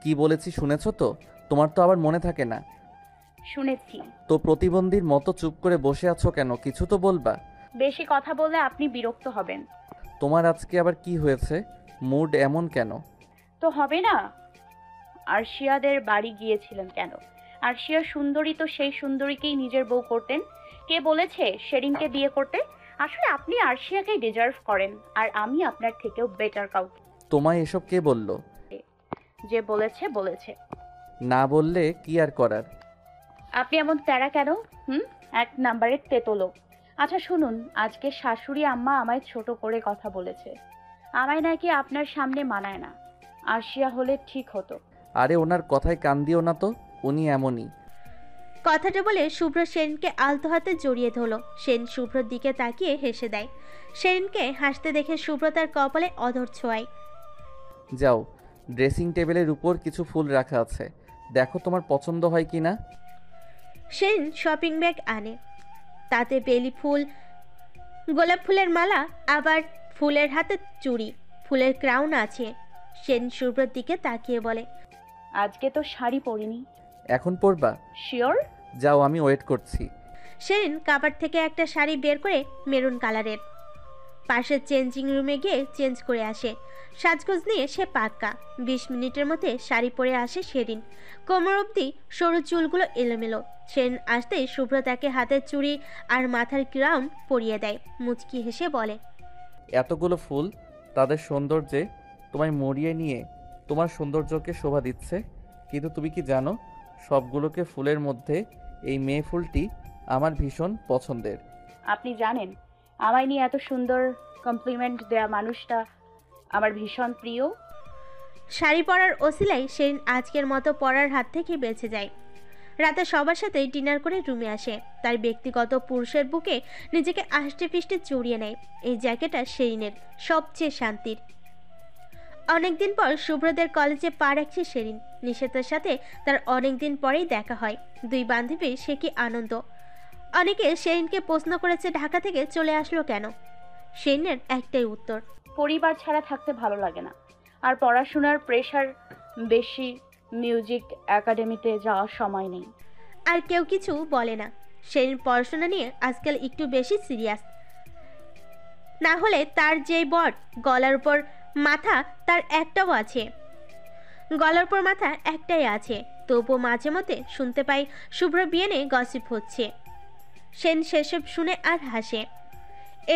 কি বলেছি শুনেছো তো? তোমার তো আবার মনে থাকে না। শুনেছি। তো প্রতিবন্ধীর মতো চুপ করে বসে আছো কেন? কিছু তো বলবা। বেশি কথা বললে আপনি বিরক্ত হবেন। তোমার আজকে আবার কি হয়েছে? মুড এমন কেন? তো হবে না? আরশিয়াদের বাড়ি গিয়েছিলেন কেন? আরশিয়া সুন্দরী, তো সেই সুন্দরীকেই নিজের বউ করতেন। কে বলেছে শেরিনকে বিয়ে করতে? আসলে আপনি আরশিয়াকেই ডিজার্ভ করেন, আর আমি আপনার থেকেও বেটার কাউকে। তোমায় এসব কে বলল? যে বলেছে বলেছে। না বললে কি আর করার। আপনি এমন তেরা কেন? হুম, এক নাম্বারের তেতলো। আচ্ছা শুনুন, আজকে শাশুড়ি আম্মা আমায় ছোট করে কথা বলেছে। আমায় নাকি আপনার সামনে মানায় না। আরশিয়া হলে ঠিক হতো। আরে ওনার কথায় কান দিও না তো, উনি এমনই। কথাটা বলে শুভ্র সেনকে আলতো হাতে জড়িয়ে ধরল। সেন শুভ্রর দিকে তাকিয়ে হেসে দেয়। সেনকে হাসতে দেখে শুভ্র তার কপালে অধর ছোঁয়ায়। যাও, ড্রেসিং টেবিলের উপর কিছু ফুল রাখা আছে, দেখো তোমার পছন্দ হয় কি না। সেন শপিং ব্যাগ আনে, তাতে বেলি ফুল, গোলাপ ফুলের মালা, আবার ফুলের হাতে চুড়ি, ফুলের ক্রাউন আছে। সেন শুভ্রর দিকে তাকিয়ে বলে, আজকে তো শাড়ি পরিনি। এখন পরবা? শিওর? যাও, আমি ওয়েট করছি। সেরিন কাবার থেকে একটা শাড়ি বের করে মেরুন কালারের, পাশের চেঞ্জিং রুমে গিয়ে চেঞ্জ করে আসে। সাজগোজ নিয়ে সে পাক্কা। 20 মিনিটের মধ্যে শাড়ি পরে আসে শেরিন। কোমর অবধি সরু চুলগুলো এলোমেলো। সেরিন আসতেই শুভ্র তাকে হাতের চুড়ি আর মাথার ক্রাউন পরিয়ে দেয়। মুচকি হেসে বলে, এতগুলো ফুল তাদের সৌন্দর্যে তোমায় মরিয়ে নিয়ে তোমার সৌন্দর্যকে শোভা দিচ্ছে, কিন্তু তুমি কি জানো সবগুলোকে ফুলের মধ্যে এই মেয়ে ফুলটি আমার ভীষণ পছন্দের। আপনি জানেন আমায় নিয়ে এত সুন্দর কমপ্লিমেন্ট দেয়া মানুষটা আমার ভীষণ প্রিয়। শাড়ি পরার ওসিলাই সেরিন আজকের মতো পরার হাত থেকে বেঁচে যায়। রাতে সবার সাথে ডিনার করে রুমে আসে। তার ব্যক্তিগত পুরুষের বুকে নিজেকে আষ্টে পিষ্টে জড়িয়ে নেয়। এই জায়গাটা সেরিনের সবচেয়ে শান্তির। অনেকদিন পর শুভ্রদের কলেজে পা রাখছে সেরিন। নিশেতার সাথে তার অনেকদিন পরেই দেখা হয়। দুই বান্ধবীর সে কি আনন্দ। অনেকে সেরিনকে প্রশ্ন করেছে ঢাকা থেকে চলে আসলো কেন। সেরিনের একটাই উত্তর, পরিবার ছাড়া থাকতে ভালো লাগে না, আর পড়াশোনার প্রেশার বেশি, মিউজিক একাডেমিতে যাওয়ার সময় নেই। আর কেউ কিছু বলে না। সেরিন পড়াশোনা নিয়ে আজকাল একটু বেশি সিরিয়াস। না হলে তার যেই বর, গলার উপর মাথা তার একটাও আছে, গলার উপর মাথা একটাই আছে। তবুও মাঝে মধ্যে শুনতে পাই শুভ্র বিয়ে নিয়ে গসিপ হচ্ছে। সেন সেসব শুনে আর হাসে।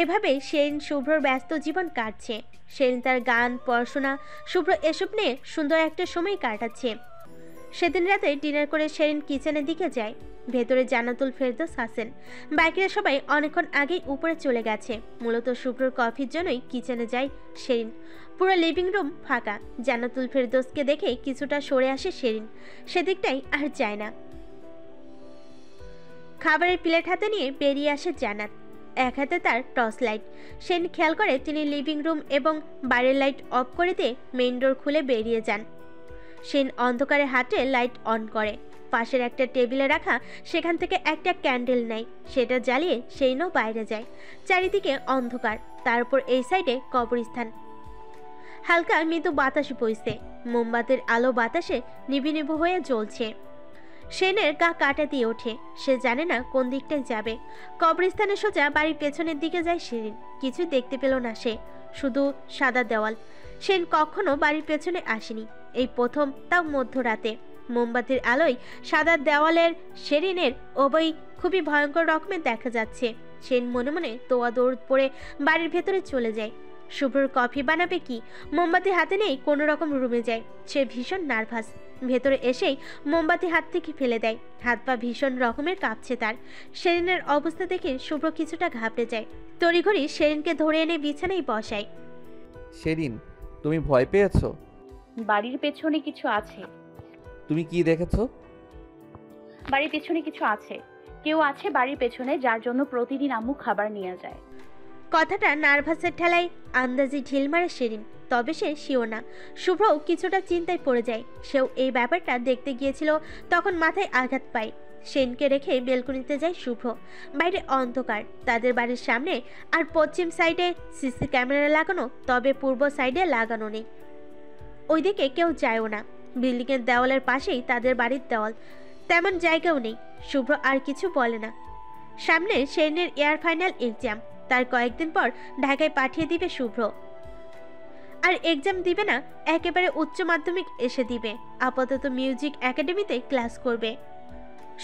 এভাবে সেন শুভ্রর ব্যস্ত জীবন কাটছে। সেন তার গান, পড়াশোনা, শুভ্র এসব নিয়ে সুন্দর একটা সময় কাটাচ্ছে। সেদিন রাতে ডিনার করে সেরিন কিচেনের দিকে যায়। ভেতরে জান্নাতুল ফেরদৌস হাসেন। বাকিরা সবাই অনেকক্ষণ আগেই উপরে চলে গেছে। মূলত শুভ্রর কফির জন্যই কিচেনে যায় সেরিন। পুরো লিভিং রুম ফাঁকা। জান্নাতুল ফেরদৌসকে দেখে কিছুটা সরে আসে সেরিন। সেদিকটাই আর যায় না। খাবারের প্লেট হাতে নিয়ে বেরিয়ে আসে জান্নাত। এক হাতে তার টর্চ লাইট। সেন খেয়াল করে তিনি লিভিং রুম এবং বাইরের লাইট অফ করে দিয়ে মেইন ডোর খুলে বেরিয়ে যান। সেন অন্ধকারে হাতে লাইট অন করে। পাশের একটা টেবিলে রাখা সেখান থেকে একটা ক্যান্ডেল নেয়, সেটা জ্বালিয়ে সেনও বাইরে যায়। চারিদিকে অন্ধকার, তার উপর এই সাইডে কবরস্থান। হালকা মৃদু বাতাস বইছে। মোমবাতির আলো বাতাসে নিভু নিভু হয়ে জ্বলছে। সেনের গা কাটা দিয়ে ওঠে। সে জানে না কোন দিকটায় যাবে। কবরস্থানে সোজা বাড়ির পেছনের দিকে যায় সেরিন। কিছু দেখতে পেল না সে, শুধু সাদা দেওয়াল। সেন কখনো বাড়ির পেছনে আসেনি, এই প্রথম, তাও মধ্যরাতে। মোমবাতির আলোয় সাদা দেওয়ালের সেরিনের ওবই খুবই ভয়ঙ্কর রকমের দেখা যাচ্ছে। সেন মনে মনে তোয়া দৌড় পড়ে বাড়ির ভেতরে চলে যায়। শুভ্রর কফি বানাবে কি, মোমবাতি হাতে নেই, কোনো রকম রুমে যায়। সে ভীষণ নার্ভাস। ভেতরে এসেই মোমবাতি হাত থেকে ফেলে দেয়। হাত পা ভীষণ রকমের কাঁপছে তার। সেরিনের অবস্থা দেখে শুভ্র কিছুটা ঘাবড়ে যায়। তড়িঘড়ি সেরিনকে ধরে এনে বিছানায় বসায়। সেরিন, তুমি ভয় পেয়েছো? বাড়ির পেছনে কিছু আছে। তুমি কি দেখেছো? বাড়ির পেছনে কিছু আছে। কেউ আছে বাড়ির পেছনে, যার জন্য প্রতিদিন আম্মু খাবার নিয়ে যায়। কথাটা নার্ভাসের ঠেলায় আন্দাজে ঢিল মারে সেরিন। তবে সে শিওর না। শুভ্রও কিছুটা চিন্তায় পড়ে যায়। সেও এই ব্যাপারটা দেখতে গিয়েছিল, তখন মাথায় আঘাত পায়। সেনকে রেখে বেলকনিতে যায় শুভ্র। বাইরে অন্ধকার। তাদের বাড়ির সামনে আর পশ্চিম সাইডে সিসি ক্যামেরা লাগানো, তবে পূর্ব সাইডে লাগানো নেই। ওইদিকে কেউ যায়ও না। বিল্ডিংয়ের দেওয়ালের পাশেই তাদের বাড়ির দেওয়াল, তেমন জায়গাও নেই। শুভ্র আর কিছু বলে না। সামনে শেরিনের এয়ার ফাইনাল এক্সাম, তার কয়েকদিন পর ঢাকায় পাঠিয়ে দিবে শুভ্র। আর এক্সাম দিবে না, একেবারে উচ্চ মাধ্যমিক এসে দিবে। আপাতত মিউজিক একাডেমিতে ক্লাস করবে।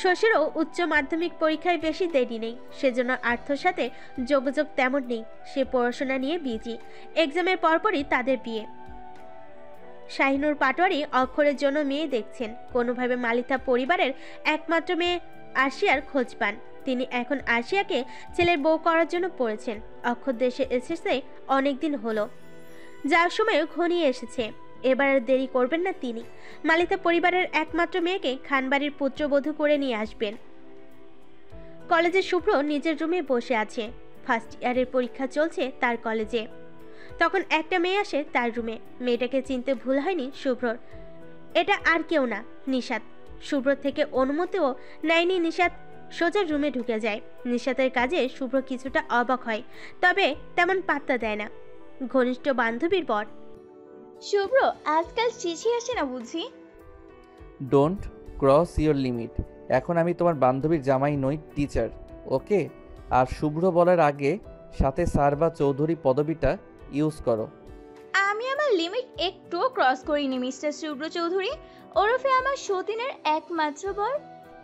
শশীরও উচ্চ মাধ্যমিক পরীক্ষায় বেশি দেরি নেই, সেজন্য আর্থর সাথে যোগাযোগ তেমন নেই। সে পড়াশোনা নিয়ে বিজি। এক্সামের পরপরই তাদের বিয়ে। শাহিনুর পাটোয়ারি অক্ষরের জন্য মেয়ে দেখছেন। কোনোভাবে মালিথা পরিবারের একমাত্র মেয়ে আরশিয়ার খোঁজ পান। তিনি এখন আরশিয়াকে ছেলের বউ করার জন্য পড়েছেন। অক্ষর দেশে এসেছে অনেকদিন হলো, যার সময় ঘনিয়ে এসেছে। এবার আর দেরি করবেন না তিনি। মালিতা পরিবারের একমাত্র মেয়েকে খানবাড়ির পুত্রবধূ করে নিয়ে আসবেন। কলেজে শুভ্র নিজের রুমে বসে আছে। ফার্স্ট ইয়ারের পরীক্ষা চলছে তার কলেজে। তখন একটা মেয়ে আসে তার রুমে। মেয়েটাকে চিনতে ভুল হয়নি শুভ্রর। এটা আর কেউ না, নিশাত। শুভ্র থেকে অনুমতিও নেয়নি নিশাত, সোজা রুমে ঢুকে যায়। নিশাতের কাজে শুভ্র কিছুটা অবাক হয়, তবে তেমন পাত্তা দেয় না। ঘনিষ্ঠ বান্ধবীর পর শুভ্র, আজকাল চিঠি আসে না বুঝি? Don't cross your limit. এখন আমি তোমার বান্ধবীর জামাই নই, টিচার, ওকে? আর শুভ্র বলার আগে সাথে স্যার বা চৌধুরী পদবিটা ইউজ করো। আমি আমার লিমিট একটুও ক্রস করিনি মিস্টার শুভ্র চৌধুরী, ওরফে আমার সতীনের একমাত্র বর।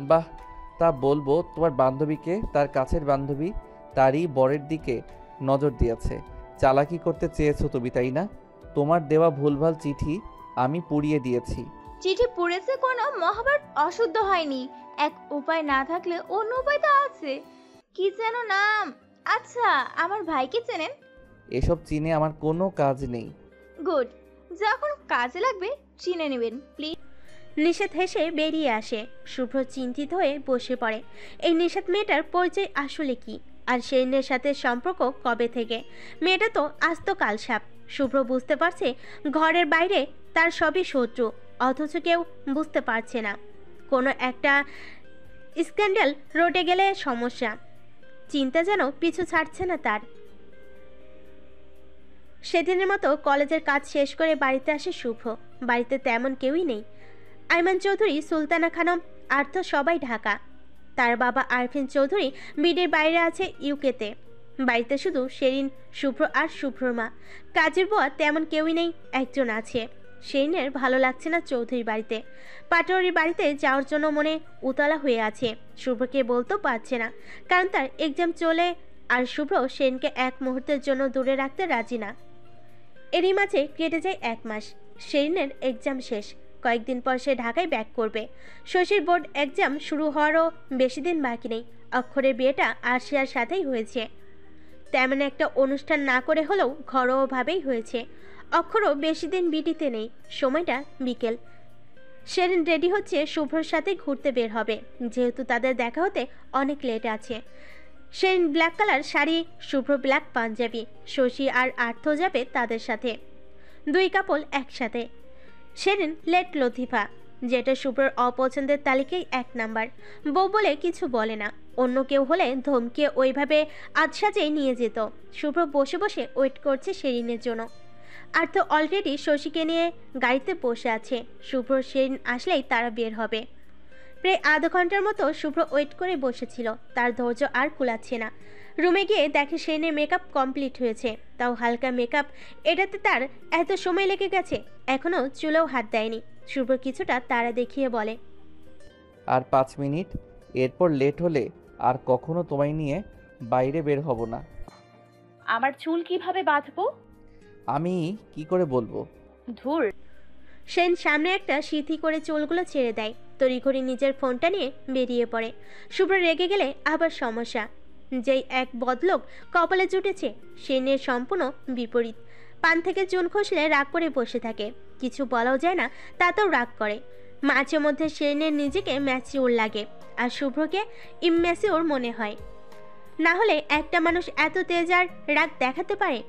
বাহ, তা বলবো তোমার বান্ধবীকে তার কাছের বান্ধবী তারই বরের দিকে নজর দিয়েছে। চালাকি করতে চেয়েছো তুমি, তাই না? তোমার দেওয়া ভুলভাল চিঠি আমি পুড়িয়ে দিয়েছি। চিঠি পড়েছে, কোনো মহাভারত অশুদ্ধ হয়নি। এক উপায় না থাকলে অন্য উপায় তো আছে। কি যেন নাম? আচ্ছা, আমার ভাইকে চেনেন? এসব চিনে আমার কোনো কাজ নেই। গুড, যখন কাজে লাগবে চিনে নেবেন প্লিজ। নিষাদ হেসে বেরিয়ে আসে। শুভ্র চিন্তিত হয়ে বসে পড়ে। এই নিষাদ মেয়েটার পরিচয় আসলে কি? আর শেরিনের সাথে সম্পর্ক কবে থেকে? মেয়েটা তো আস্ত কালসাপ। শুভ্র বুঝতে পারছে ঘরের বাইরে তার সবই শত্রু, অথচ কেউ বুঝতে পারছে না। কোনো একটা স্ক্যান্ডাল রটে গেলে সমস্যা। চিন্তা যেন পিছু ছাড়ছে না তার। সেদিনের মতো কলেজের কাজ শেষ করে বাড়িতে আসে শুভ্র। বাড়িতে তেমন কেউই নেই। আইমান চৌধুরী, সুলতানা খানম, আর্থ সবাই ঢাকা। তার বাবা আরফিন চৌধুরী বিডির বাইরে আছে ইউকেতে। বাড়িতে শুধু শেরিন, শুভ্র আর শুভ্রর মা। কাজের বুয়া তেমন কেউই নেই, একজন আছে। শেরিনের ভালো লাগছে না চৌধুরী বাড়িতে। পাটোয়ারির বাড়িতে যাওয়ার জন্য মনে উতলা হয়ে আছে। শুভ্রকে বলতেও পারছে না, কারণ তার এক্সাম চলে আর শুভ্র শেরিনকে এক মুহূর্তের জন্য দূরে রাখতে রাজি না। এরই মাঝে কেটে যায় 1 মাস। শেরিনের এক্সাম শেষ। কয়েকদিন পর সে ঢাকায় ব্যাক করবে। শশীর বোর্ড এক্সাম শুরু হওয়ারও বেশি দিন বাকি নেই। অক্ষরের বিয়েটা আরশিয়ার সাথেই হয়েছে। তেমন একটা অনুষ্ঠান না করে হলেও ঘরোয়াভাবেই হয়েছে। অক্ষরও বেশি দিন বিটিতে নেই। সময়টা বিকেল। শেরিন রেডি হচ্ছে, শুভ্রর সাথে ঘুরতে বের হবে, যেহেতু তাদের দেখা হতে অনেক লেট আছে। শেরিন ব্ল্যাক কালার শাড়ি, শুভ্র ব্ল্যাক পাঞ্জাবি। শশী আর আর্থ যাবে তাদের সাথে। 2 কাপল একসাথে। শেরিন লেট লতিফা, যেটা শুভ্রর অপছন্দের তালিকায় 1 নাম্বার। বউ বলে কিছু বলে না, অন্য কেউ হলে ধমকে ওইভাবে আধসাজেই নিয়ে যেত। শুভ্র বসে বসে ওয়েট করছে শেরিনের জন্য। আর্থ অলরেডি শশীকে নিয়ে গাড়িতে বসে আছে। শুভ্র শেরিন আসলেই তারা বের হবে। প্রায় আধা ঘন্টার মতো শুভ্র ওয়েট করে বসেছিল। তার ধৈর্য আর কুলাচ্ছে না। রুমে গিয়ে দেখে শেরিনের মেকআপ কমপ্লিট হয়েছে, তাও হালকা মেকআপ। এটাতে তার এত সময় লেগে গেছে, এখনও চুলেও হাত দেয়নি। শুভ্র কিছুটা তাড়া দেখিয়ে বলে, আর 5 মিনিট, এরপর লেট হলে আর কখনো তোমায় নিয়ে বাইরে বের হব না। আমার চুল কিভাবে বাঁধবো? আমি কি করে বলবো? ধুর। সেন সামনে একটা সিথি করে চুলগুলো ছেড়ে দেয়। তড়িঘড়ি নিজের ফোনটা নিয়ে বেরিয়ে পড়ে। শুভ্র রেগে গেলে আবার সমস্যা। যেই এক বদলোক কপালে জুটেছে, সেনের সম্পূর্ণ বিপরীত। পান থেকে চুন খসলে রাগ করে বসে থাকে। কিছু বলাও যায় না, তাতেও রাগ করে। মাঝে মধ্যে সেনের নিজেকে ম্যাচিওর লাগে, আর শুভ্রকে ইম্যাচিওর মনে হয়। না হলে একটা মানুষ এত তেজ আর রাগ দেখাতে পারে?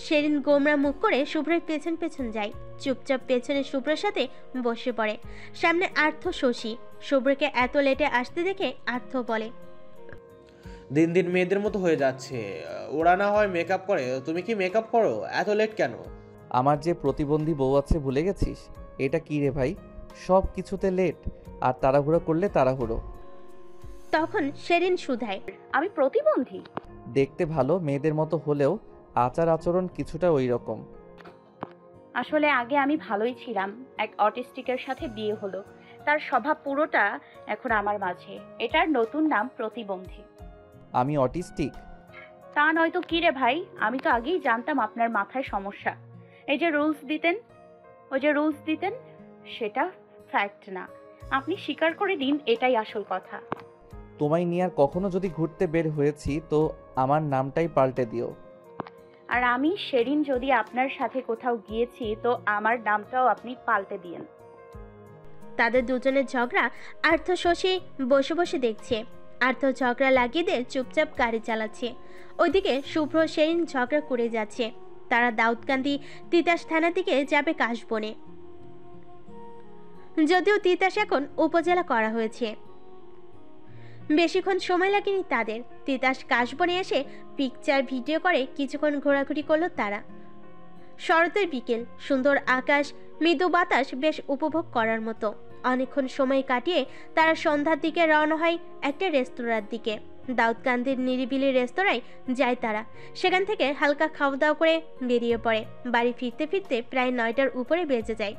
শেরিন গোমরা মুখ করে শুভ্রের পেছন পেছন যায়। চুপচাপ পেছনে শুভ্রের সাথে বসে পড়ে। সামনে আর্থ, শশী। শুভ্রকে এত লেটে আসতে দেখে আর্থ বলে, দিন দিন মেয়েদের মতো হয়ে যাচ্ছে। ওরা না হয় মেকআপ করে, তুমি কি মেকআপ করো? এত লেট কেন? আমার যে প্রতিবন্ধী বউ আছে ভুলে গেছিস? এটা কী রে ভাই, সব কিছুতে লেট, আর তাড়াহুড়ো করলে তাড়াহুড়ো। তখন শেরিন শুধায়, আমি প্রতিবন্ধী? দেখতে ভালো মেয়েদের মতো হলেও আচার আচরণ কিছুটা ওই রকম। আসলে আগে আমি ভালোই ছিলাম, এক অটিস্টিকের সাথে বিয়ে হলো, তার স্বভাব পুরোটা এখন আমার মাঝে। এটার নতুন নাম প্রতিবন্ধী। আমি অটিস্টিক? তা নয়তো কি রে ভাই, আমি তো আগেই জানতাম আপনার মাথায় সমস্যা। এই যে রুলস দিতেন, ওই যে রুলস দিতেন, সেটা ফ্যাক্ট না। আপনি স্বীকার করে দিন, এটাই আসল কথা। তোমায় নিয়ে আর কখনো যদি ঘুরতে বের হয়েছি তো আমার নামটাই পাল্টে দিও। আর আমি সেদিন যদি আপনার সাথে কোথাও গিয়েছি তো আমার নামটাও আপনি পাল্টে দিয়েন। তাদের দুজনের ঝগড়া আর্থ শশী বসে বসে দেখছে। আর্থ ঝগড়া লাগিয়ে দিয়ে চুপচাপ গাড়ি চালাচ্ছে। ওইদিকে শুভ্র শেরিন ঝগড়া করে যাচ্ছে। তারা দাউদকান্দি তিতাস থানা থেকে যাবে কাশবনে। যদিও তিতাস এখন উপজেলা করা হয়েছে। বেশিক্ষণ সময় লাগেনি তাদের। তিতাস কাশবনে এসে পিকচার ভিডিও করে কিছুক্ষণ ঘোরাঘুরি করলো তারা। শরতের বিকেল, সুন্দর আকাশ, মৃদু বাতাস বেশ উপভোগ করার মতো। অনেকক্ষণ সময় কাটিয়ে তারা সন্ধ্যার দিকে রওনা হয় একটা রেস্তোরাঁর দিকে। দাউদকান্দির নিরিবিলি রেস্তোরাঁয় যায় তারা। সেখান থেকে হালকা খাওয়া দাওয়া করে বেরিয়ে পড়ে। বাড়ি ফিরতে ফিরতে প্রায় 9টার উপরে বেজে যায়।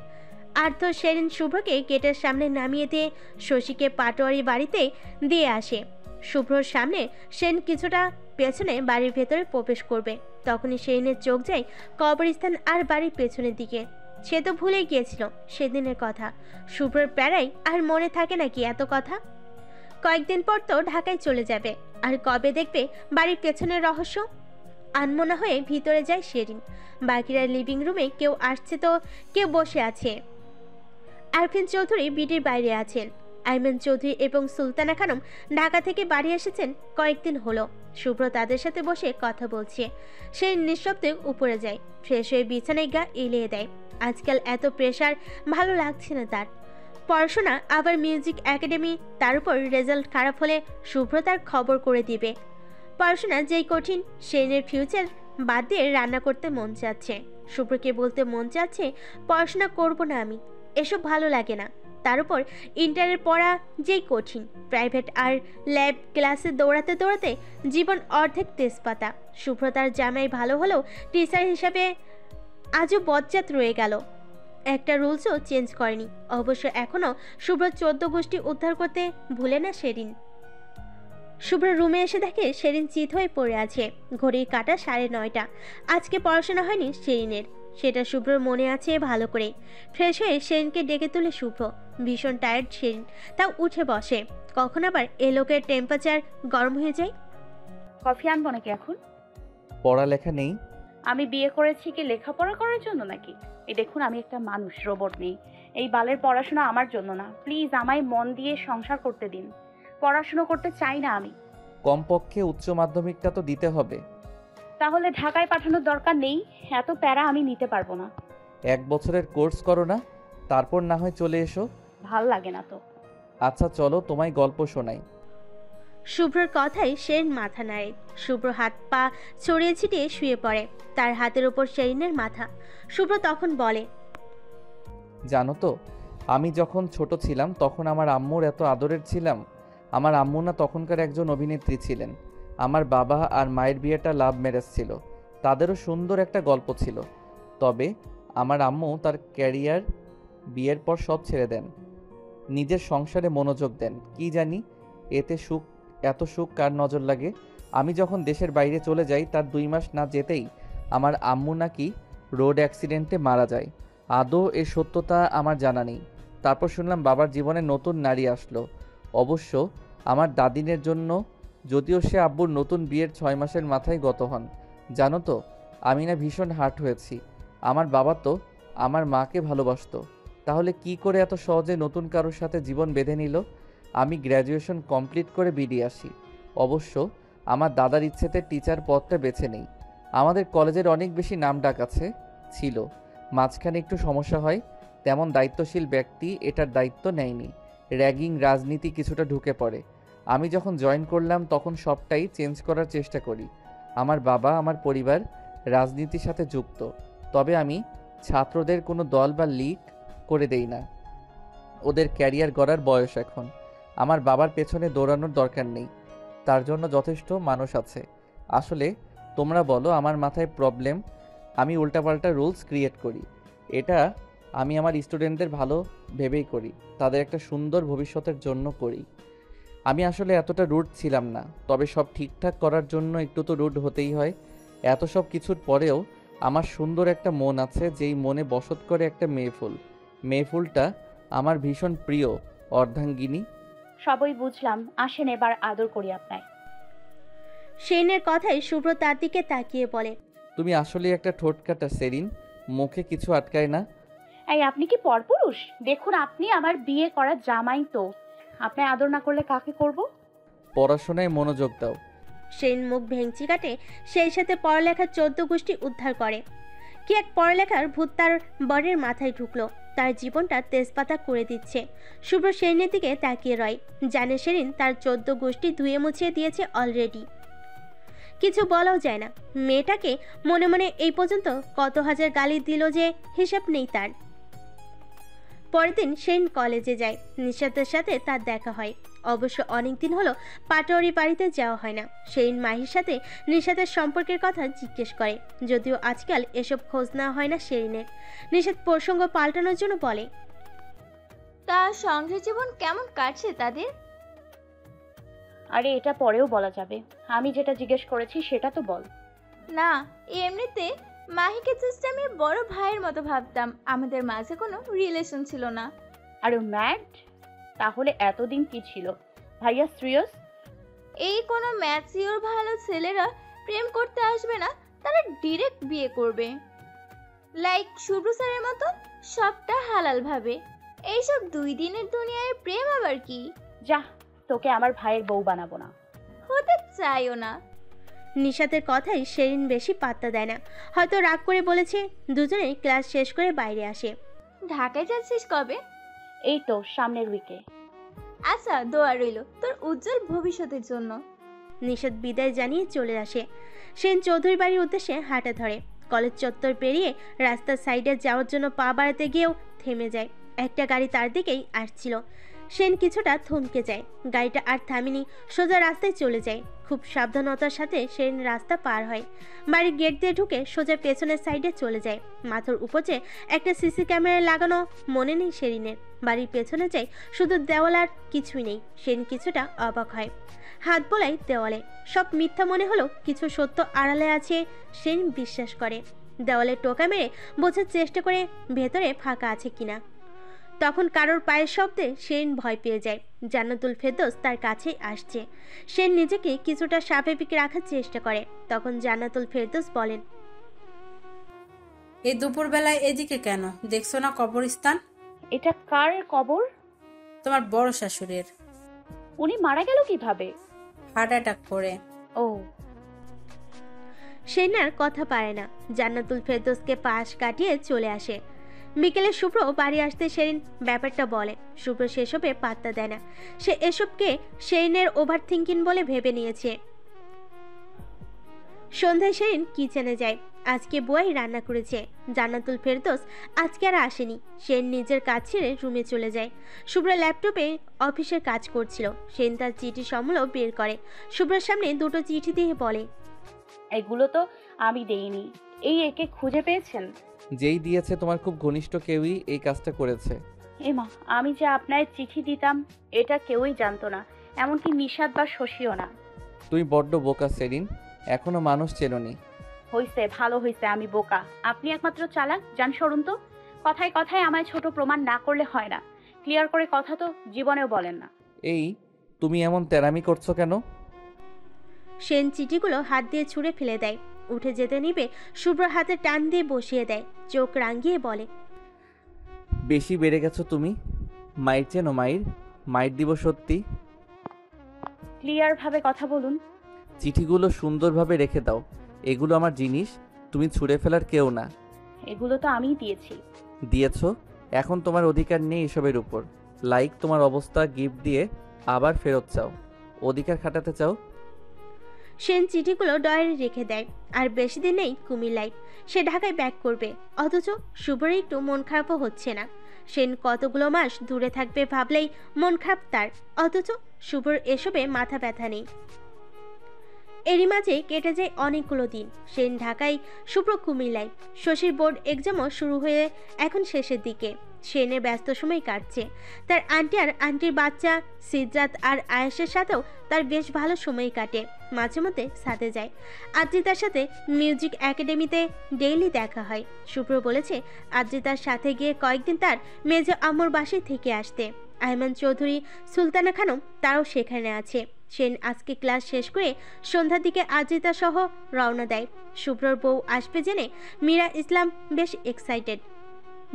আর্থ শেরিন শুভ্রকে গেটের সামনে নামিয়ে দিয়ে শশীকে পাটোয়ারি বাড়িতে দিয়ে আসে। শুভ্রর সামনে সেন কিছুটা পেছনে বাড়ির ভেতরে প্রবেশ করবে। তখনই শেরিনের চোখ যায় কবরস্থান আর বাড়ির পেছনের দিকে। সে তো ভুলে গিয়েছিল সেদিনের কথা। শুভ্রর প্যারাই আর মনে থাকে নাকি এত কথা? কয়েকদিন পর তো ঢাকায় চলে যাবে, আর কবে দেখবে বাড়ির পেছনের রহস্য? আনমনা হয়ে ভিতরে যায় শেরিন। বাকিরা লিভিং রুমে, কেউ আসছে তো কেউ বসে আছে। আরফিন চৌধুরী বিডির বাইরে আছেন। আইমান চৌধুরী এবং সুলতানা খানম ঢাকা থেকে বাড়ি এসেছেন কয়েকদিন হলো। শুভ্র তাদের সাথে বসে কথা বলছে। সে নিঃশব্দে উপরে যায়, ফ্রেশ হয়ে বিছানায় গা এলিয়ে দেয়। আজকাল এত প্রেশার ভালো লাগছে না তার। পড়াশোনা, আবার মিউজিক একাডেমি, তার উপর রেজাল্ট খারাপ হলে শুভ্র তার খবর করে দিবে। পড়াশোনা যেই কঠিন, শেনের ফিউচার বাদ দিয়ে রান্না করতে মন চাচ্ছে। শুভ্রকে বলতে মন চাচ্ছে পড়াশোনা করব না আমি, এসব ভালো লাগে না। তার উপর ইন্টারের পড়া যেই কঠিন, প্রাইভেট আর ল্যাব ক্লাসে দৌড়াতে দৌড়াতে জীবন অর্ধেক তেজপাতা। শুভ্র তার জামাই ভালো হলেও টিচার হিসাবে আজও বজ্জাত রয়ে গেল। একটা রুলসও চেঞ্জ করেনি। অবশ্য এখনও শুভ্র 14 গোষ্ঠী উদ্ধার করতে ভুলে না শেরিন। শুভ্র রুমে এসে দেখে শেরিন চিত হয়ে পড়ে আছে। ঘড়ির কাঁটা 9:30। আজকে পড়াশোনা হয়নি শেরিনের, সেটা শুভ্রর মনে আছে ভালো করে। ফ্রেশ হয়ে শেরিনকে ডেকে তুলে শুভ্র। ভীষণ টায়ার্ড শেরিন, তাও উঠে বসে। কখন আবার এ লোকের টেম্পারেচার গরম হয়ে যায়। কফি আনবো নাকি এখন? পড়ালেখা নেই? আমি বিয়ে করেছি কি লেখাপড়া করার জন্য নাকি? এই দেখুন, আমি একটা মানুষ, রোবট নেই। এই বালের পড়াশোনা আমার জন্য না। প্লিজ আমায় মন দিয়ে সংসার করতে দিন। পড়াশোনা করতে চাই না আমি। কমপক্ষে উচ্চ মাধ্যমিকটা তো দিতে হবে। তাহলে ঢাকায় পাঠানোর দরকার নেই, এত প্যারা আমি নিতে পারবো না। 1 বছরের কোর্স করো না, তারপর না হয় চলে এসো। ভাল লাগে না তো। আচ্ছা চলো তোমায় গল্প শোনাই। শুভ্রর কথায় শেরিন মাথা নাড়ে। শুভ্র হাত পা ছড়িয়ে ছিটিয়ে শুয়ে পড়ে, তার হাতের ওপর শেরিনের মাথা। শুভ্র তখন বলে, জানো তো, আমি যখন ছোট ছিলাম তখন আমার আম্মুর এত আদরের ছিলাম। আমার আম্মু না তখনকার একজন অভিনেত্রী ছিলেন। আমার বাবা আর মায়ের বিয়েটা লাভ ম্যারেজ ছিল। তাদেরও সুন্দর একটা গল্প ছিল। তবে আমার আম্মু তার ক্যারিয়ার বিয়ের পর সব ছেড়ে দেন, নিজের সংসারে মনোযোগ দেন। কি জানি এতে এত সুখ কার নজর লাগে। আমি যখন দেশের বাইরে চলে যাই তার 2 মাস না যেতেই আমার আম্মু নাকি রোড অ্যাক্সিডেন্টে মারা যায়। আদৌ এর সত্যতা আমার জানা নেই। তারপর শুনলাম বাবার জীবনে নতুন নারী আসলো, অবশ্য আমার দাদিনের জন্য, যদিও সে আব্বুর নতুন বিয়ের 6 মাসের মাথায় গত হন। জানো তো, আমি না ভীষণ হার্ট হয়েছি। আমার বাবা তো আমার মাকে ভালোবাসতো, তাহলে কি করে এত সহজে নতুন কারোর সাথে জীবন বেঁধে নিল? আমি গ্র্যাজুয়েশন কমপ্লিট করে বিডি আসি। অবশ্য আমার দাদার ইচ্ছেতে টিচার পদটা বেছে নেই। আমাদের কলেজের অনেক বেশি নামডাক আছে, ছিল। মাঝখানে একটু সমস্যা হয়, তেমন দায়িত্বশীল ব্যক্তি এটার দায়িত্ব নেয়নি। র্যাগিং, রাজনীতি কিছুটা ঢুকে পড়ে। আমি যখন জয়েন করলাম তখন সবটাই চেঞ্জ করার চেষ্টা করি। আমার বাবা, আমার পরিবার রাজনীতির সাথে যুক্ত, তবে আমি ছাত্রদের কোনো দল বা লীগ করে দেই না। ওদের ক্যারিয়ার গড়ার বয়স এখন। আমার বাবার পেছনে দৌড়ানোর দরকার নেই, তার জন্য যথেষ্ট মানুষ আছে। আসলে তোমরা বলো আমার মাথায় প্রবলেম, আমি উল্টাপাল্টা রুলস ক্রিয়েট করি। এটা আমি আমার স্টুডেন্টদের ভালো ভেবেই করি, তাদের একটা সুন্দর ভবিষ্যতের জন্য করি। আমি আসলে এতটা রুড ছিলাম না, তবে সব ঠিকঠাক করার জন্য একটু তো রুড হতেই হয়। এত সব কিছুর পরেও আমার সুন্দর একটা মন আছে, যেই মনে বসত করে একটা মেয়েফুল। মেয়েফুলটা আমার ভীষণ প্রিয় অর্ধাঙ্গিনী। সবই বুঝলাম, আসেন এবার আদর করি আপনায়। শেনের কথায় শুভ্র তার দিকে তাকিয়ে বলে, তুমি আসলে একটা ঠোঁটকাটা সেরিন, মুখে কিছু আটকায় না। এই আপনি কি পরপুরুষ? দেখুন আপনি আমার বিয়ে করা জামাই, তো আপনি আদর না করলে কাকে করব? পড়াশোনায় মনোযোগ দাও। সেন মুখ ভেঙচি কাটে, সেই সাথে পড়ালেখার 14 গোষ্ঠী উদ্ধার করে। কি এক পড়ালেখার ভূত তার বরের মাথায় ঢুকলো, তার জীবনটা তেজপাতা করে দিচ্ছে। শুভ্র সেনের দিকে তাকিয়ে রয়, জানে সেরিন তার 14 গোষ্ঠী ধুয়ে মুছিয়ে দিয়েছে অলরেডি। কিছু বলাও যায় না। মেয়েটাকে মনে মনে এই পর্যন্ত কত হাজার গালি দিল যে হিসাব নেই তার। পরের দিন সেন কলেজে যায়, নিশাতের সাথে তার দেখা হয়। অবশ্য অনেকদিন হলো পাটোয়ারি বাড়িতে যাওয়া হয় না। সেন মাহির সাথে নিশাতের সম্পর্কের কথা জিজ্ঞেস করে, যদিও আজকাল এসব খোঁজ নেওয়া হয় না সেরিনের। নিশাত প্রসঙ্গ পাল্টানোর জন্য বলে, তার সংসার জীবন কেমন কাটছে তাদের? আরে এটা পরেও বলা যাবে, আমি যেটা জিজ্ঞেস করেছি সেটা তো বল। না, এমনিতে মাহিকে জাস্ট আমি বড় ভাইয়ের মতো ভাবতাম, আমাদের মাঝে কোনো রিলেশন ছিল না। আরে ম্যাড, তাহলে এতদিন কি ছিল? ভাইয়া সিরিয়াস? এই কোনো ম্যাচিওর ভালো ছেলেরা প্রেম করতে আসবে না, তারা ডিরেক্ট বিয়ে করবে, লাইক শুভ্র স্যারের মতো, সবটা হালাল ভাবে। এইসব 2 দিনের দুনিয়ায় প্রেম আবার কি? যা, তোকে আমার ভাইয়ের বউ বানাবো না। হতে চাইও না। নিশাতের কথাই সেরিন বেশি পাত্তা দেয় না। হয়তো রাগ করে বলেছে। দুজনেই ক্লাস শেষ করে বাইরে আসে। ঢাকায় যাচ্ছিস কবে? এই তো সামনের উইকে। আচ্ছা, দোয়া রইল তোর উজ্জ্বল ভবিষ্যতের জন্য। নিশাত বিদায় জানিয়ে চলে আসে। সেন চৌধুরী বাড়ির উদ্দেশ্যে হাঁটা ধরে। কলেজ চত্বর পেরিয়ে রাস্তার সাইডে যাওয়ার জন্য পা বাড়াতে গিয়েও থেমে যায়। একটা গাড়ি তার দিকেই আসছিল। সেন কিছুটা থমকে যায়। গাড়িটা আর থামেনি, সোজা রাস্তায় চলে যায়। খুব সাবধানতার সাথে সেন রাস্তা পার হয়। বাড়ির গেট দিয়ে ঢুকে সোজা পেছনের সাইডে চলে যায়। মাথার উপর যে একটা সিসি ক্যামেরা লাগানো মনে নেই সেরিনের। বাড়ির পেছনে যায় শুধু দেওয়াল, আর কিছুই নেই। সেন কিছুটা অবাক হয়। হাত বোলাই দেওয়ালে। সব মিথ্যা মনে হলো কিছু সত্য আড়ালে আছে, সেন বিশ্বাস করে। দেওয়ালে টোকা মেরে বোঝার চেষ্টা করে ভেতরে ফাঁকা আছে কিনা। তখন কারোর পায়ের শব্দে সেন ভয় পেয়ে যায়। জান্নাতুল ফেরদৌস তার কাছেই আসছে। সেন নিজেকে কিছুটা স্বাভাবিক রাখার চেষ্টা করে। তখন জান্নাতুল ফেরদৌস বলেন, এই দুপুরবেলায় এদিকে কেন? দেখছো না কবরস্থান? এটা কার কবর? তোমার বড় শাশুড়ির। উনি মারা গেল কিভাবে? হার্ট অ্যাটাক করে। ও। সেন আর কথা পারে না। জান্নাতুল ফেরদৌসকে পাশ কাটিয়ে চলে আসে। বিকেলে শুভ্র বাড়ি আসতে সেরিন ব্যাপারটা বলে। শুভ্র সেসবে পাত্তা দেয় না। সে এসবকে সেরিনের ওভার থিঙ্কিং বলে ভেবে নিয়েছে। সন্ধ্যায় সেরিন কিচেনে যায়। আজকে বুয়াই রান্না করেছে। জান্নাতুল ফেরদৌস আজকে আর আসেনি। সেন নিজের কাজ ছেড়ে রুমে চলে যায়। শুভ্র ল্যাপটপে অফিসের কাজ করছিল। সেন তার চিঠি সমূহ বের করে। শুভ্রের সামনে 2টো চিঠি দিয়ে বলে, এগুলো তো আমি দেইনি। এই একে খুঁজে পেয়েছেন? যেই দিয়েছে তোমার খুব ঘনিষ্ঠ কেউই এই কাজটা করেছে। এমা, আমি যে আপনার চিঠি দিতাম এটা কেউই জানতো না, এমনকি নিশাত বা শশীও না। তুমি বড্ড বোকা সেরিন, এখনো মানুষ চেনোনি। হইছে, ভালো হইছে আমি বোকা, আপনি একমাত্র চালাক। জান সরুন তো। কথায় কথায় আমায় ছোট প্রমাণ না করলে হয় না। ক্লিয়ার করে কথা তো জীবনেও বলেন না। এই তুমি এমন তেরামি করছো কেন? সেন চিঠিগুলো হাত দিয়ে ছুঁড়ে ফেলে দেয়। উঠে যেতে নিবে শুভ্র হাতে টান দিয়ে বসিয়ে দেয়। চোখ রাঙিয়ে বলে, বেশি বেড়ে গেছো তুমি। মাইর চেনো মাইর? মাইর দিব সত্যি। ক্লিয়ার ভাবে কথা বলুন। চিঠিগুলো সুন্দরভাবে রেখে দাও, এগুলো আমার জিনিস, তুমি ছুঁড়ে ফেলার কেউ না। এগুলো তো আমিই দিয়েছি। দিয়েছো, এখন তোমার অধিকার নেই এসবের উপর। লাইক তোমার অবস্থা গিফট দিয়ে আবার ফেরত চাও, অধিকার খাটাতে চাও। সেন চিঠিগুলো ডয়ারে রেখে দেয়। আর বেশি দিন নেই কুমিল্লায়। সে ঢাকায় ব্যাক করবে। অথচ শুভ্রের একটু মন খারাপও হচ্ছে না। সেন কতগুলো মাস দূরে থাকবে ভাবলেই মন খারাপ তার, অথচ শুভ্রর এসবে মাথা ব্যথা নেই। এরই মাঝে কেটে যায় অনেকগুলো দিন। সেন ঢাকায়, শুভ্র কুমিল্লায়। শশীর বোর্ড এক্সামও শুরু হয়ে এখন শেষের দিকে। সেনের ব্যস্ত সময় কাটছে। তার আন্টি আর আন্টির বাচ্চা সিদ্রাত আর আয়েশের সাথেও তার বেশ ভালো সময় কাটে। মাঝে মধ্যে সাথে যায়। আদ্রিতার সাথে মিউজিক একাডেমিতে ডেইলি দেখা হয়। শুভ্র বলেছে আদ্রিতার সাথে গিয়ে কয়েকদিন তার মেজো আম্মুর বাসায় থেকে আসতে। আয়মান চৌধুরী, সুলতানা খানম তারাও সেখানে আছে। সেন আজকে ক্লাস শেষ করে সন্ধ্যার দিকে আদ্রিতা সহ রওনা দেয়। শুভ্রর বউ আসবে জেনে মীরা ইসলাম বেশ এক্সাইটেড।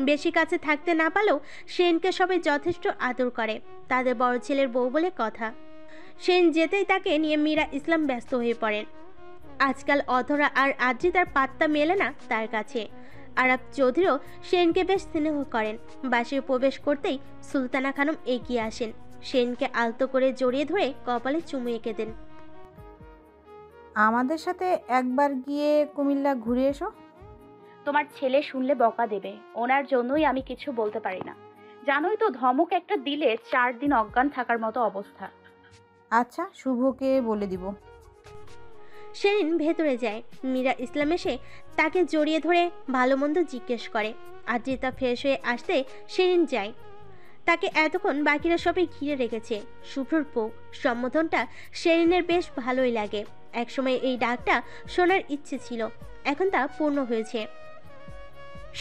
বেশি কাছে থাকতে না পারলেও সেনকে সবাই যথেষ্ট আদর করে। তাদের বড় ছেলের বউ বলে কথা। সেন যেতেই তাকে নিয়ে মীরা ইসলাম ব্যস্ত হয়ে পড়েন। আজকাল অধরা আর আদ্রিতার পাত্তা মেলে না তার কাছে। আরাব চৌধুরীও সেনকে বেশ স্নেহ করেন। বাসায় প্রবেশ করতেই সুলতানা খানম এগিয়ে আসেন। সেনকে আলতো করে জড়িয়ে ধরে কপালে চুমু এঁকে দেন। আমাদের সাথে একবার গিয়ে কুমিল্লা ঘুরে এসো। তোমার ছেলে শুনলে বকা দেবে, ওনার জন্যই আমি কিছু বলতে পারি না। জানোই তো ধমক একটা দিলে 4 দিন অজ্ঞান থাকার মতো অবস্থা। আচ্ছা, শুভকে বলে দিব। সেরিন ভেতরে যায়। মীরা ইসলাম এসে তাকে জড়িয়ে ধরে ভালো মন্দ জিজ্ঞেস করে। আদ্রিতা ফ্রেশ হয়ে আসতে সেরিন যায়। তাকে এতক্ষণ বাকিরা সবাই ঘিরে রেখেছে। শুভ্রর বউ সম্বোধনটা সেরিনের বেশ ভালোই লাগে। একসময় এই ডাকটা শোনার ইচ্ছে ছিল, এখন তা পূর্ণ হয়েছে।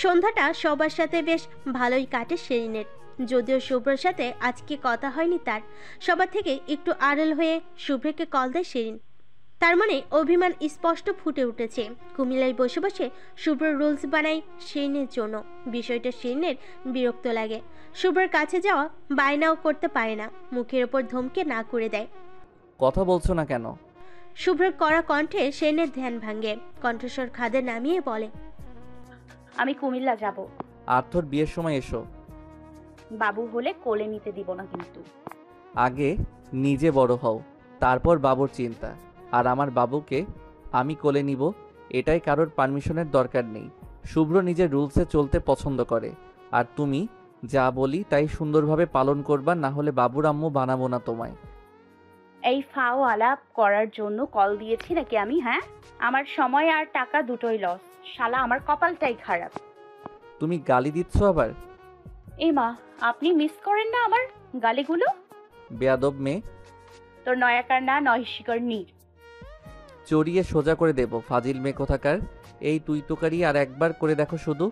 সন্ধ্যাটা সবার সাথে বেশ ভালোই কাটে সেরিনের। যদিও শুভ্রর সাথে আজকে কথা হয়নি তার। সবার থেকে একটু আড়াল হয়ে শুভ্রকে কল দেয় সেরিন। তার মানে অভিমান স্পষ্ট ফুটে উঠেছে। কুমিল্লায় বসে বসে শুভ্র রুলস বানায় সেরিনের জন্য। বিষয়টা সেরিনের বিরক্ত লাগে। শুভ্রর কাছে যাওয়া বায়নাও করতে পারে না, মুখের ওপর ধমকে না করে দেয়। কথা বলছো না কেন? শুভ্রর কড়া কণ্ঠে সেরিনের ধ্যান ভাঙে। কণ্ঠস্বর খাদে নামিয়ে বলে, আমি কুমিল্লা যাব। আর্থর বিয়ের সময় এসো। বাবু হলে কোলে নিতে দিব না কিন্তু। আগে নিজে বড় হও, তারপর বাবুর চিন্তা। আর আমার বাবুকে আমি কোলে নিব, এটাই কারোর পারমিশনের দরকার নেই। শুভ্র নিজের রুলসে চলতে পছন্দ করে, আর তুমি যা বলি তাই সুন্দরভাবে পালন করবা, না হলে বাবুর আম্মু বানাবো না তোমায়। এই ফাও আলাপ করার জন্য কল দিয়েছি নাকি আমি? হ্যাঁ, আমার সময় আর টাকা দুটোই লস। শালা আমার কপালটাই খারাপ। তুমি গালি দিচ্ছ আবার? এই মা, আপনি মিস করেন না আমার গালিগুলো? বেয়াদব মেয়ে। তোর নয়াকার না নয় শিকর নীর। চড়িয়ে সোজা করে দেব ফাজিল মেয়ে কোথাকার। এই তুই তোকারি আর একবার করে দেখো শুধু।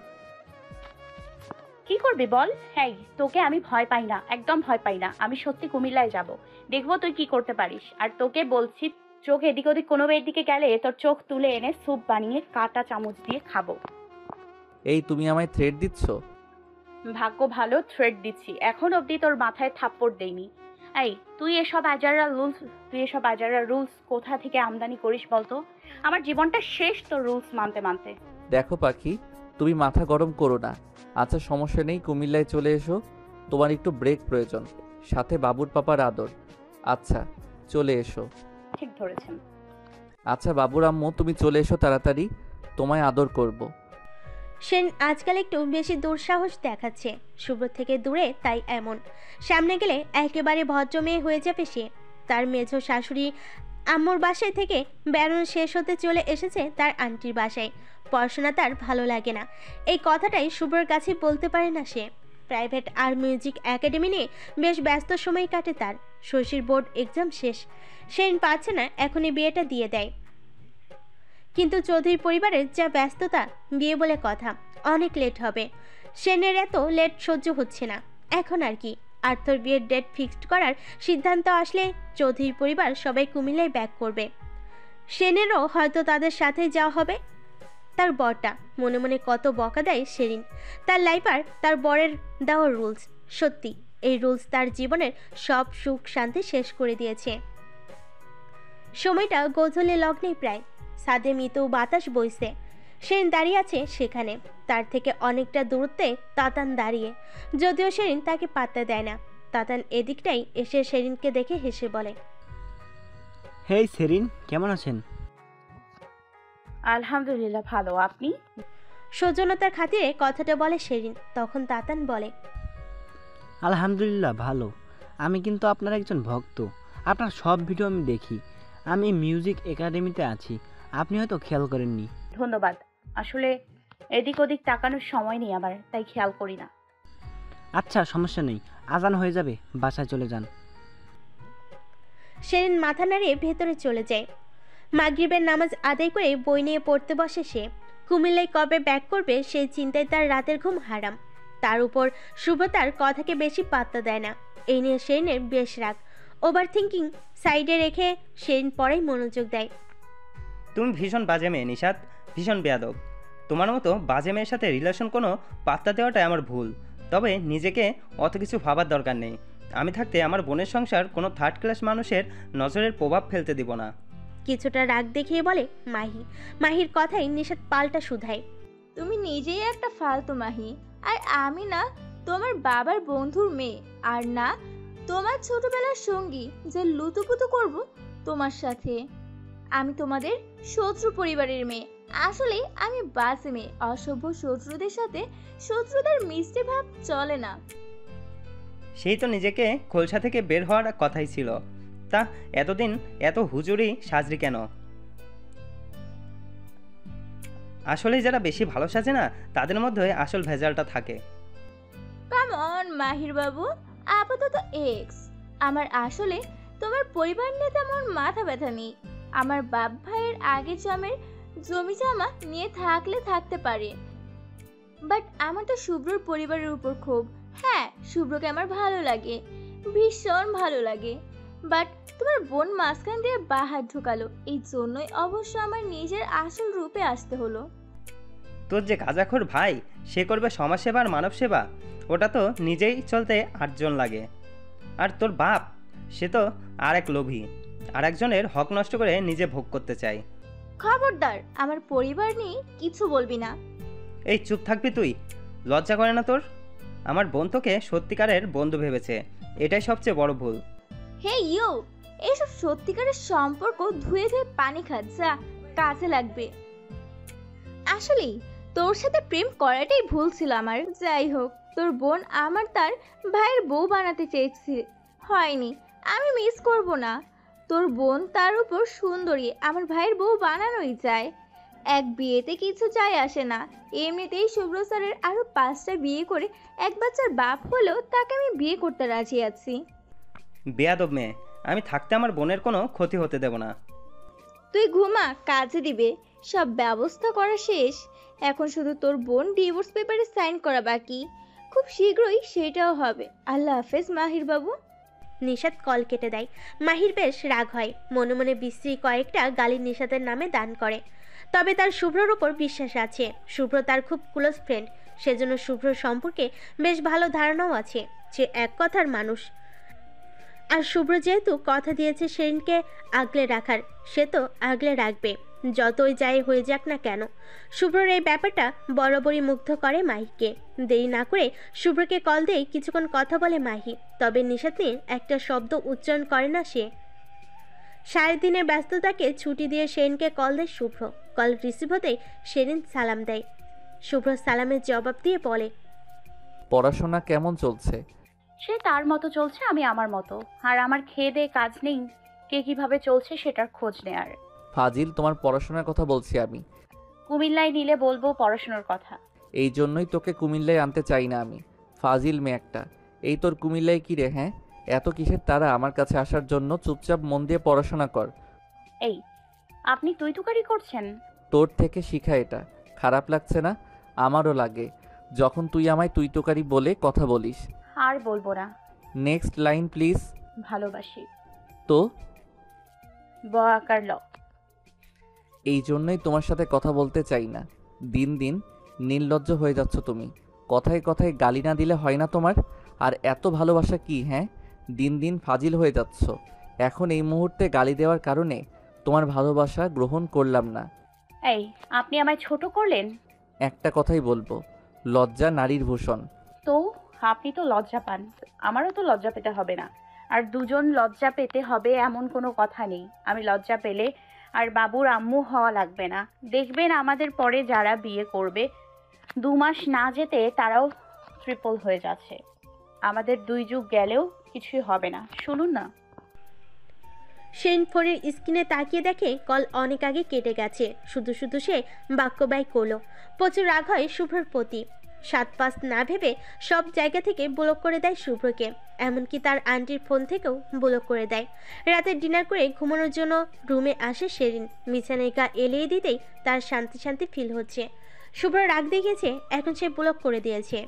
কি করবি বল? হ্যাঁ, তোকে আমি ভয় পাই না, একদম ভয় পাই না। আমি সত্যি কুমিল্লায় যাব, দেখবো তুই কি করতে পারিস। আর তোকে বলছি, চোখ এদিক ওদিক কোনো মেয়ের দিকে গেলে তোর চোখ তুলে এনে স্যুপ বানিয়ে কাঁটা চামচ দিয়ে খাবো। এই তুমি আমায় থ্রেট দিচ্ছ? ভাগ্য ভালো থ্রেড দিচ্ছি, এখন অবধি তোর মাথায় থাপ্পড় দেইনি। এই তুই এসব আজারা রুলস কোথা থেকে আমদানি করিস বলতো? আমার জীবনটা শেষ তোর রুলস মানতে মানতে। দেখো পাখি, তুমি মাথা গরম করো না। আচ্ছা সমস্যা নেই, কুমিল্লায় চলে এসো। তোমার একটু ব্রেক প্রয়োজন, সাথে বাবুর পাপার আদর। আচ্ছা চলে এসো। ঠিক ধরেছেন। আচ্ছা বাবুর আম্মু, তুমি চলে এসো তাড়াতাড়ি, তোমায় আদর করব। সেন আজকাল একটু বেশি দুঃসাহস দেখাচ্ছে। শুভ্র থেকে দূরে, তাই এমন। সামনে গেলে একেবারে ভদ্র মেয়ে হয়ে যাবে সে। তার মেঝো শাশুড়ি আম্মুর বাসায় থেকে বেড়ানো শেষ হতে চলে এসেছে তার আন্টির বাসায়। পড়াশোনা তার ভালো লাগে না, এই কথাটাই শুভ্রর কাছে বলতে পারে না সে। প্রাইভেট আর মিউজিক একাডেমি নিয়ে বেশ ব্যস্ত সময় কাটে তার। শশীর বোর্ড এক্সাম শেষ। সেন পাচ্ছে না এখনই বিয়েটা দিয়ে দেয়। কিন্তু চৌধুরী পরিবারের যা ব্যস্ততা, বিয়ে বলে কথা, অনেক লেট হবে। সেনের এত লেট সহ্য হচ্ছে না। এখন আর কি, আর্থর বিয়ের ডেট ফিক্সড করার সিদ্ধান্ত আসলে চৌধুরী পরিবার সবাই কুমিল্লায় ব্যাক করবে। সেনেরও হয়তো তাদের সাথে যাওয়া হবে। তার বরটা মনে মনে কত বকা দেয় সেরিন। তার লাইফার তার বরের দেওয়া রুলস। সত্যি এই রুলস তার জীবনের সব সুখ শান্তি শেষ করে দিয়েছে। সময়টা গোধূলি লগ্নে প্রায়। ছাদে মৃদু বাতাস বইছে। সেন দাঁড়িয়ে আছে সেখানে। তার থেকে অনেকটা দূরত্বে তাতান দাঁড়িয়ে, যদিও সেরিন তাকে পাত্তা দেয় না। তাতান এদিকটাই এসে সেরিনকে দেখে হেসে বলে, হেই সেরিন, কেমন আছেন? আলহামদুলিল্লাহ ভালো, আপনি? সৌজন্যতার খাতিরে কথাটা বলে সেরিন। তখন তাতান বলে, আলহামদুলিল্লাহ ভালো। আমি কিন্তু আপনার একজন ভক্ত। আপনার সব ভিডিও আমি দেখি। আমি মিউজিক একাডেমিতে আছি, আপনি হয়তো খেয়াল করেননি। ধন্যবাদ। আসলে এদিক ওদিক তাকানোর সময় নেই আমার, তাই খেয়াল করি না। আচ্ছা সমস্যা নেই, আজান হয়ে যাবে, বাসায় চলে যান। সেরিন মাথা নাড়িয়ে ভেতরে চলে যায়। মাগরিবের নামাজ আদায় করে বই নিয়ে পড়তে বসে সে। কুমিল্লায় কবে ব্যাক করবে সেই চিন্তায় তার রাতের ঘুম হারাম। তার উপর শুভ তার কথাকে বেশি পাত্তা দেয় না। এই নিয়ে সেরিনের বেশ রাগ। ওভার থিঙ্কিং সাইডে রেখে সেরিন পড়াই মনোযোগ দেয়। তুমি ভীষণ বাজে মেয়ে নিশাত, ভীষণ বেয়াদব। তোমার মতো বাজে মেয়ের সাথে রিলেশন কোনো পাত্তা দেওয়াটাই আমার ভুল। তবে নিজেকে অত কিছু ভাবার দরকার নেই। আমি থাকতে আমার বোনের সংসার কোনো থার্ড ক্লাস মানুষের নজরের প্রভাব ফেলতে দিব না। কিছুটা রাগ দেখিয়ে বলে মাহি। মাহির কথাই নিশাত পাল্টা শুধায়। তুমি নিজেই একটা ফালতু মাহি। আর আমি না তোমার বাবার বন্ধুর মেয়ে, আর না তোমার ছোটবেলার সঙ্গী যে লুতুপুতু করব তোমার সাথে। আমি তোমাদের শত্রু পরিবারের মেয়ে। আসলে আমি বাজে মেয়ে। অসভ্য শত্রুদের সাথে শত্রুদের মিষ্টি ভাব চলে না। সেই তো নিজেকে খোলসা থেকে বের হওয়ার কথাই ছিল। তা এতদিন এত হুজুরি সাজরি কেন? আসলে যারা বেশি ভালো সাজে না তাদের মধ্যে আসল ভেজালটা থাকে। কাম অন মাহির বাবু, আপাতত এক্স। আমার আসলে তোমার পরিবার নিয়ে তেমন মাথা ব্যথা নেই। আমার বাপ ভাইয়ের আগে জমের জমি জমা নিয়ে থাকলে থাকতে পারে, বাট আমার তো শুভ্রর পরিবারের উপর ক্ষোভ। হ্যাঁ, শুভ্রকে আমার ভালো লাগে, ভীষণ ভালো লাগে, বাট তোমার বোন মাঝখান দিয়ে বাহার ঢুকালো। এই জন্যই অবশ্য আমার নিজের আসল রূপে আসতে হলো। তোর যে গাঁজাখোর ভাই, সে করবে সমাজসেবা আর মানব সেবা, ওটা তো নিজেই চলতে 8 জন লাগে। আর তোর বাপ, সে তো আর এক লোভী, আর একজনের হক নষ্ট করে নিজে ভোগ করতে চায়। খবরদার, আমার পরিবার নিয়ে কিছু বলবি না। এই চুপ থাকবি তুই? লজ্জা করে না তোর? আমার বোন তোকে সত্যিকারের বন্ধু ভেবেছে, এটাই সবচেয়ে বড় ভুল। হে ইউ, এইসব সত্যিকারের সম্পর্ক ধুয়ে ধুয়ে পানি খা, যা কাজে লাগবে। আসলেই তোর সাথে প্রেম করাটাই ভুল ছিল আমার। যাই হোক, তোর বোন আমার তার ভাইয়ের বউ বানাতে চেয়েছে, হয়নি। আমি মিস করব না। তোর বোন তার উপর সুন্দরী, আমার ভাইয়ের বউ বানানোই যায়। এক বিয়েতে কিছু যায় আসে না। এমনিতেই শুভ্র স্যারের আরো 5টা বিয়ে করে এক বাচ্চার বাপ হলেও তাকে আমি বিয়ে করতে রাজি আছি। বেয়াদব মেয়ে, আমি থাকতে আমার বোনের কোনো ক্ষতি হতে দেব না। তুই ঘুমা, কাজে দিবে। সব ব্যবস্থা করা শেষ, এখন শুধু তোর বোন ডিভোর্স পেপারে সাইন করা বাকি। খুব শীঘ্রই সেটাও হবে। আল্লাহ হাফেজ মাহির বাবু। নিশাত কল কেটে দেয়। মাহির বেশ রাগ হয়, মনে মনে বিশ্রী কয়েকটা গালি নিশাতের নামে দান করে। তবে তার শুভ্রর উপর বিশ্বাস আছে। শুভ্র তার খুব ক্লোজ ফ্রেন্ড, সেজন্য শুভ্র সম্পর্কে বেশ ভালো ধারণাও আছে। সে এক কথার মানুষ। আর শুভ্র যেহেতু কথা দিয়েছে সেরিনকে আগলে রাখার, সে তো আগলে রাখবে, যতই যাই হয়ে যাক না কেন। শুভ্রর এই ব্যাপারটা বরাবরই মুগ্ধ করে মাহিকে। দেরি না করে শুভ্রকে কল দিয়ে কিছুক্ষণ কথা বলে মাহি, তবে নিশাত নিয়ে একটা শব্দ উচ্চারণ করে না সে। সারাদিনের ব্যস্ততাকে ছুটি দিয়ে সেরিনকে কল দেয় শুভ্র। কল রিসিভ হতেই সেরিন সালাম দেয়। শুভ্র সালামের জবাব দিয়ে বলে, পড়াশোনা কেমন চলছে? সে তার মতো চলছে, আমি আমার মতো। আর আমার খেয়ে দেয়ে কাজ নেই, কে কিভাবে চলছে সেটার খোঁজ নেয়ার। ফাজিল, তোমার পড়াশোনার কথা বলছি আমি। কুমিল্লায় নিলে বলবো পড়াশোনার কথা। এই জন্যই তোকে কুমিল্লায় আনতে চাই না আমি। ফাজিল মেয়ে একটা। এই তোর কুমিল্লায় কি রে? হ্যাঁ, এত কিসের তারা আমার কাছে আসার জন্য? চুপচাপ মন দিয়ে পড়াশোনা কর। এই, আপনি তুই তুকারি করছেন? তোর থেকে শিখা এটা। খারাপ লাগছে না? আমারও লাগে যখন তুই আমায় তুই তোকারি বলে কথা বলিস। আর বলবো না। Next line please. ভালোবাসি। তো ব আকার ল। এই জন্যই তোমার সাথে কথা বলতে চাই না। দিন দিন নির্লজ্জ হয়ে যাচ্ছ তুমি। কথায় কথায় গালি না দিলে হয় না তোমার? আর এত ভালোবাসা কি? হ্যাঁ, দিন দিন ফাজিল হয়ে যাচ্ছ। এখন এই মুহূর্তে গালি দেওয়ার কারণে তোমার ভালোবাসা গ্রহণ করলাম না। এই, আপনি আমায় ছোট করলেন? একটা কথাই বলবো, লজ্জা নারীর ভূষণ। তো আপনি তো লজ্জা পান, আমারও তো লজ্জা পেতে হবে না। আর দুজন লজ্জা পেতে হবে এমন কোনো কথা নেই। আমি লজ্জা পেলে আর বাবুর আম্মু হওয়া লাগবে না। দেখবেন আমাদের পরে যারা বিয়ে করবে 2 মাস না যেতে তারাও ট্রিপল হয়ে যাচ্ছে। আমাদের 2 যুগ গেলেও কিছুই হবে না। শুনুন না। সেন ফোনের স্ক্রিনে তাকিয়ে দেখে কল অনেক আগে কেটে গেছে। শুধু শুধু সে বাক্য ব্যয় করলো। প্রচুর রাগ হয় শুভ্রর প্রতি। 7-5 না ভেবে সব জায়গা থেকে ব্লক করে দেয় শুভ্রকে, এমনকি তার আন্টির ফোন থেকেও ব্লক করে দেয়। রাতে ডিনার করে ঘুমানোর জন্য রুমে আসে শেরিন। বিছানায় গা এলিয়ে দিতেই তার শান্তি শান্তি ফিল হচ্ছে। শুভ্র রাগ দেখিয়েছে, এখন সে ব্লক করে দিয়েছে।